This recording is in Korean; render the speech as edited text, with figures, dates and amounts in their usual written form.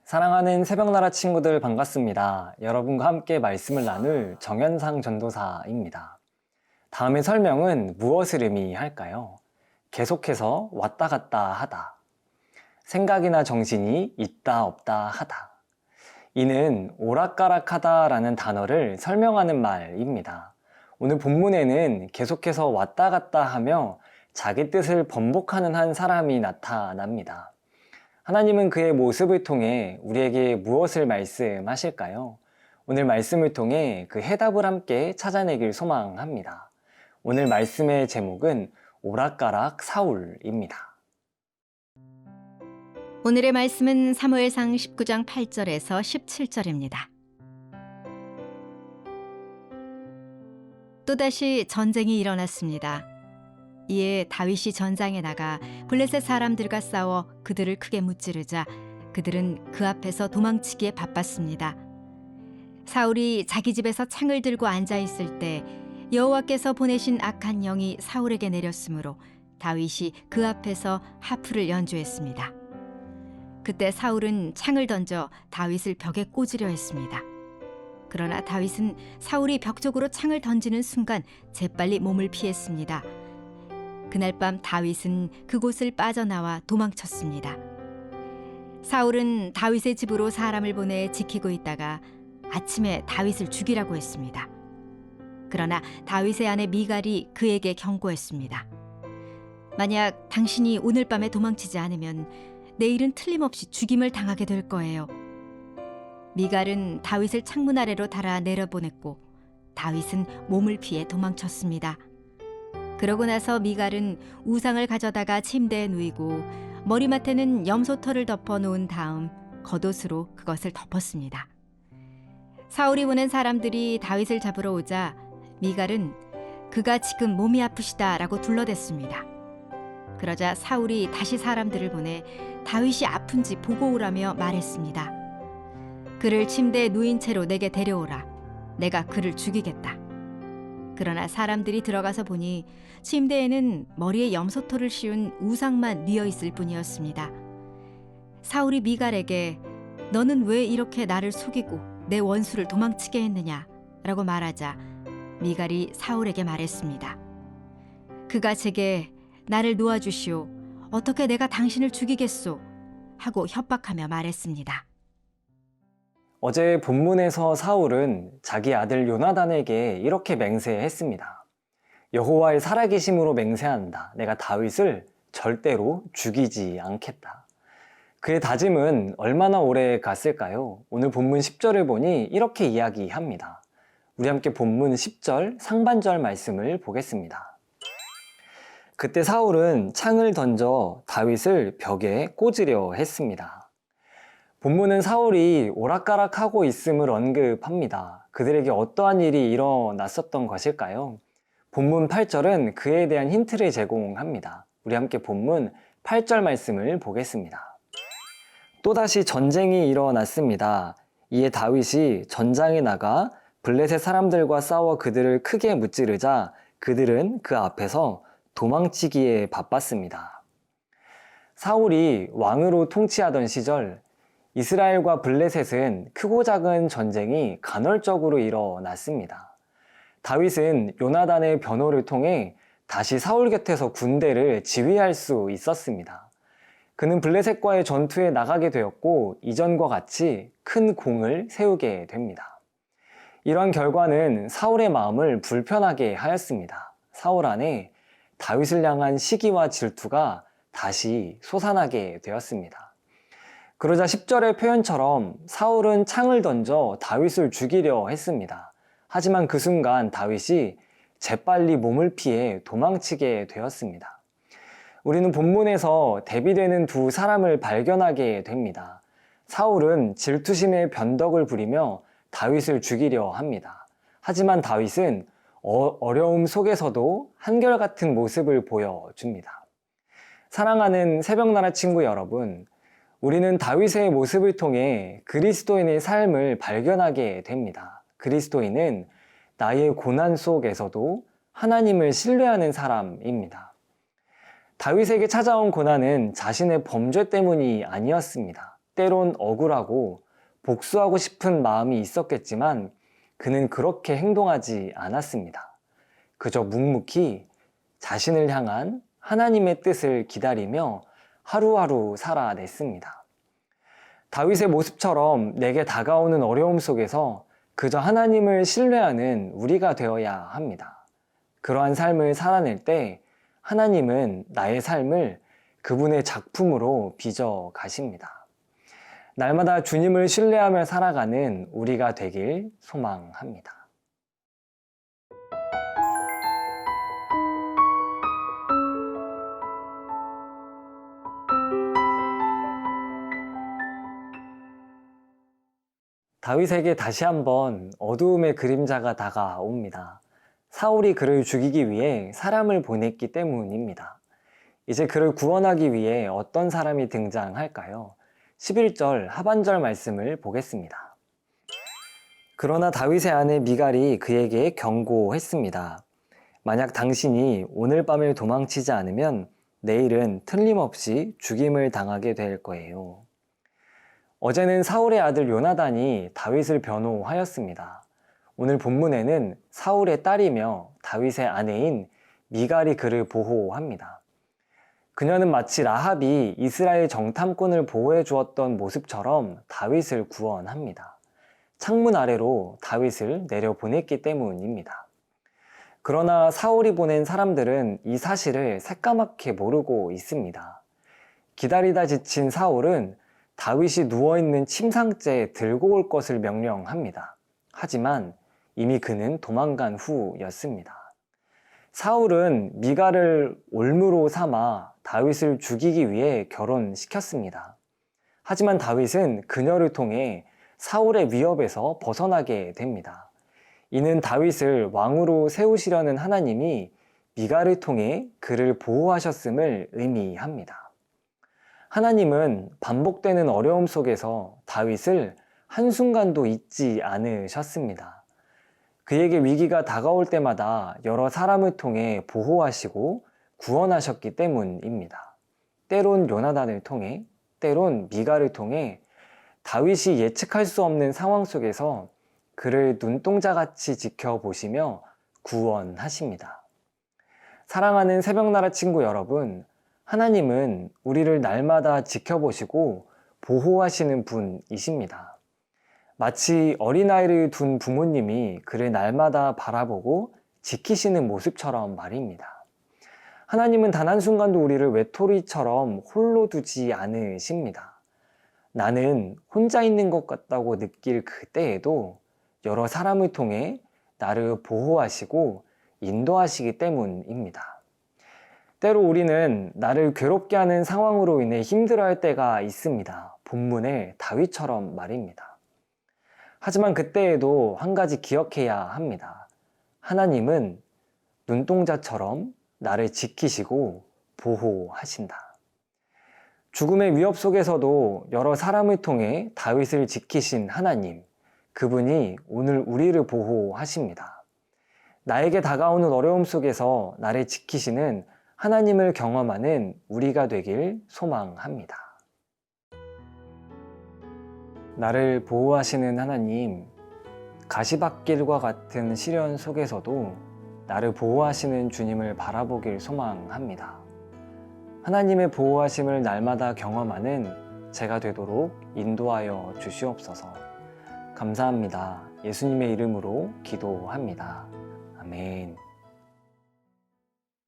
사랑하는 새벽나라 친구들 반갑습니다. 여러분과 함께 말씀을 나눌 정현상 전도사입니다. 다음의 설명은 무엇을 의미할까요? 계속해서 왔다 갔다 하다. 생각이나 정신이 있다 없다 하다. 이는 오락가락하다 라는 단어를 설명하는 말입니다. 오늘 본문에는 계속해서 왔다 갔다 하며 자기 뜻을 번복하는 한 사람이 나타납니다. 하나님은 그의 모습을 통해 우리에게 무엇을 말씀하실까요? 오늘 말씀을 통해 그 해답을 함께 찾아내길 소망합니다. 오늘 말씀의 제목은 오락가락 사울입니다. 오늘의 말씀은 사무엘상 19장 8절에서 17절입니다. 또다시 전쟁이 일어났습니다. 이에 다윗이 전장에 나가 블레셋 사람들과 싸워 그들을 크게 무찌르자 그들은 그 앞에서 도망치기에 바빴습니다. 사울이 자기 집에서 창을 들고 앉아 있을 때 여호와께서 보내신 악한 영이 사울에게 내렸으므로 다윗이 그 앞에서 하프를 연주했습니다. 그때 사울은 창을 던져 다윗을 벽에 꽂으려 했습니다. 그러나 다윗은 사울이 벽 쪽으로 창을 던지는 순간 재빨리 몸을 피했습니다. 그날 밤 다윗은 그곳을 빠져나와 도망쳤습니다. 사울은 다윗의 집으로 사람을 보내 지키고 있다가 아침에 다윗을 죽이라고 했습니다. 그러나 다윗의 아내 미갈이 그에게 경고했습니다. 만약 당신이 오늘 밤에 도망치지 않으면 내일은 틀림없이 죽임을 당하게 될 거예요. 미갈은 다윗을 창문 아래로 달아 내려보냈고 다윗은 몸을 피해 도망쳤습니다. 그러고 나서 미갈은 우상을 가져다가 침대에 누이고 머리맡에는 염소털을 덮어 놓은 다음 겉옷으로 그것을 덮었습니다. 사울이 보낸 사람들이 다윗을 잡으러 오자 미갈은 그가 지금 몸이 아프시다 라고 둘러댔습니다. 그러자 사울이 다시 사람들을 보내 다윗이 아픈지 보고 오라며 말했습니다. 그를 침대에 누인 채로 내게 데려오라. 내가 그를 죽이겠다. 그러나 사람들이 들어가서 보니 침대에는 머리에 염소털을 씌운 우상만 뉘어 있을 뿐이었습니다. 사울이 미갈에게 너는 왜 이렇게 나를 속이고 내 원수를 도망치게 했느냐 라고 말하자 미갈이 사울에게 말했습니다. 그가 제게 나를 놓아주시오. 어떻게 내가 당신을 죽이겠소? 하고 협박하며 말했습니다. 어제 본문에서 사울은 자기 아들 요나단에게 이렇게 맹세했습니다. 여호와의 살아계심으로 맹세한다. 내가 다윗을 절대로 죽이지 않겠다. 그의 다짐은 얼마나 오래 갔을까요? 오늘 본문 10절을 보니 이렇게 이야기합니다. 우리 함께 본문 10절 상반절 말씀을 보겠습니다. 그때 사울은 창을 던져 다윗을 벽에 꽂으려 했습니다. 본문은 사울이 오락가락하고 있음을 언급합니다. 그들에게 어떠한 일이 일어났었던 것일까요? 본문 8절은 그에 대한 힌트를 제공합니다. 우리 함께 본문 8절 말씀을 보겠습니다. 또다시 전쟁이 일어났습니다. 이에 다윗이 전장에 나가 블레셋 사람들과 싸워 그들을 크게 무찌르자 그들은 그 앞에서 도망치기에 바빴습니다. 사울이 왕으로 통치하던 시절 이스라엘과 블레셋은 크고 작은 전쟁이 간헐적으로 일어났습니다. 다윗은 요나단의 변호를 통해 다시 사울 곁에서 군대를 지휘할 수 있었습니다. 그는 블레셋과의 전투에 나가게 되었고 이전과 같이 큰 공을 세우게 됩니다. 이러한 결과는 사울의 마음을 불편하게 하였습니다. 사울 안에 다윗을 향한 시기와 질투가 다시 솟아나게 되었습니다. 그러자 10절의 표현처럼 사울은 창을 던져 다윗을 죽이려 했습니다. 하지만 그 순간 다윗이 재빨리 몸을 피해 도망치게 되었습니다. 우리는 본문에서 대비되는 두 사람을 발견하게 됩니다. 사울은 질투심의 변덕을 부리며 다윗을 죽이려 합니다. 하지만 다윗은 어려움 속에서도 한결같은 모습을 보여줍니다. 사랑하는 새벽나라 친구 여러분, 우리는 다윗의 모습을 통해 그리스도인의 삶을 발견하게 됩니다. 그리스도인은 나의 고난 속에서도 하나님을 신뢰하는 사람입니다. 다윗에게 찾아온 고난은 자신의 범죄 때문이 아니었습니다. 때론 억울하고 복수하고 싶은 마음이 있었겠지만 그는 그렇게 행동하지 않았습니다. 그저 묵묵히 자신을 향한 하나님의 뜻을 기다리며 하루하루 살아냈습니다. 다윗의 모습처럼 내게 다가오는 어려움 속에서 그저 하나님을 신뢰하는 우리가 되어야 합니다. 그러한 삶을 살아낼 때 하나님은 나의 삶을 그분의 작품으로 빚어 가십니다. 날마다 주님을 신뢰하며 살아가는 우리가 되길 소망합니다. 다윗에게 다시 한번 어두움의 그림자가 다가옵니다. 사울이 그를 죽이기 위해 사람을 보냈기 때문입니다. 이제 그를 구원하기 위해 어떤 사람이 등장할까요? 11절 하반절 말씀을 보겠습니다. 그러나 다윗의 아내 미갈이 그에게 경고했습니다. 만약 당신이 오늘 밤에 도망치지 않으면 내일은 틀림없이 죽임을 당하게 될 거예요. 어제는 사울의 아들 요나단이 다윗을 변호하였습니다. 오늘 본문에는 사울의 딸이며 다윗의 아내인 미갈이 그를 보호합니다. 그녀는 마치 라합이 이스라엘 정탐꾼을 보호해 주었던 모습처럼 다윗을 구원합니다. 창문 아래로 다윗을 내려보냈기 때문입니다. 그러나 사울이 보낸 사람들은 이 사실을 새까맣게 모르고 있습니다. 기다리다 지친 사울은 다윗이 누워있는 침상째에 들고 올 것을 명령합니다. 하지만 이미 그는 도망간 후였습니다. 사울은 미갈을 올무로 삼아 다윗을 죽이기 위해 결혼시켰습니다. 하지만 다윗은 그녀를 통해 사울의 위협에서 벗어나게 됩니다. 이는 다윗을 왕으로 세우시려는 하나님이 미갈을 통해 그를 보호하셨음을 의미합니다. 하나님은 반복되는 어려움 속에서 다윗을 한순간도 잊지 않으셨습니다. 그에게 위기가 다가올 때마다 여러 사람을 통해 보호하시고 구원하셨기 때문입니다. 때론 요나단을 통해, 때론 미갈을 통해 다윗이 예측할 수 없는 상황 속에서 그를 눈동자같이 지켜보시며 구원하십니다. 사랑하는 새벽나라 친구 여러분, 하나님은 우리를 날마다 지켜보시고 보호하시는 분이십니다. 마치 어린아이를 둔 부모님이 그를 날마다 바라보고 지키시는 모습처럼 말입니다. 하나님은 단 한순간도 우리를 외톨이처럼 홀로 두지 않으십니다. 나는 혼자 있는 것 같다고 느낄 그때에도 여러 사람을 통해 나를 보호하시고 인도하시기 때문입니다. 때로 우리는 나를 괴롭게 하는 상황으로 인해 힘들어할 때가 있습니다. 본문의 다윗처럼 말입니다. 하지만 그때에도 한 가지 기억해야 합니다. 하나님은 눈동자처럼 나를 지키시고 보호하신다. 죽음의 위협 속에서도 여러 사람을 통해 다윗을 지키신 하나님, 그분이 오늘 우리를 보호하십니다. 나에게 다가오는 어려움 속에서 나를 지키시는 하나님을 경험하는 우리가 되길 소망합니다. 나를 보호하시는 하나님, 가시밭길과 같은 시련 속에서도 나를 보호하시는 주님을 바라보길 소망합니다. 하나님의 보호하심을 날마다 경험하는 제가 되도록 인도하여 주시옵소서. 감사합니다. 예수님의 이름으로 기도합니다. 아멘.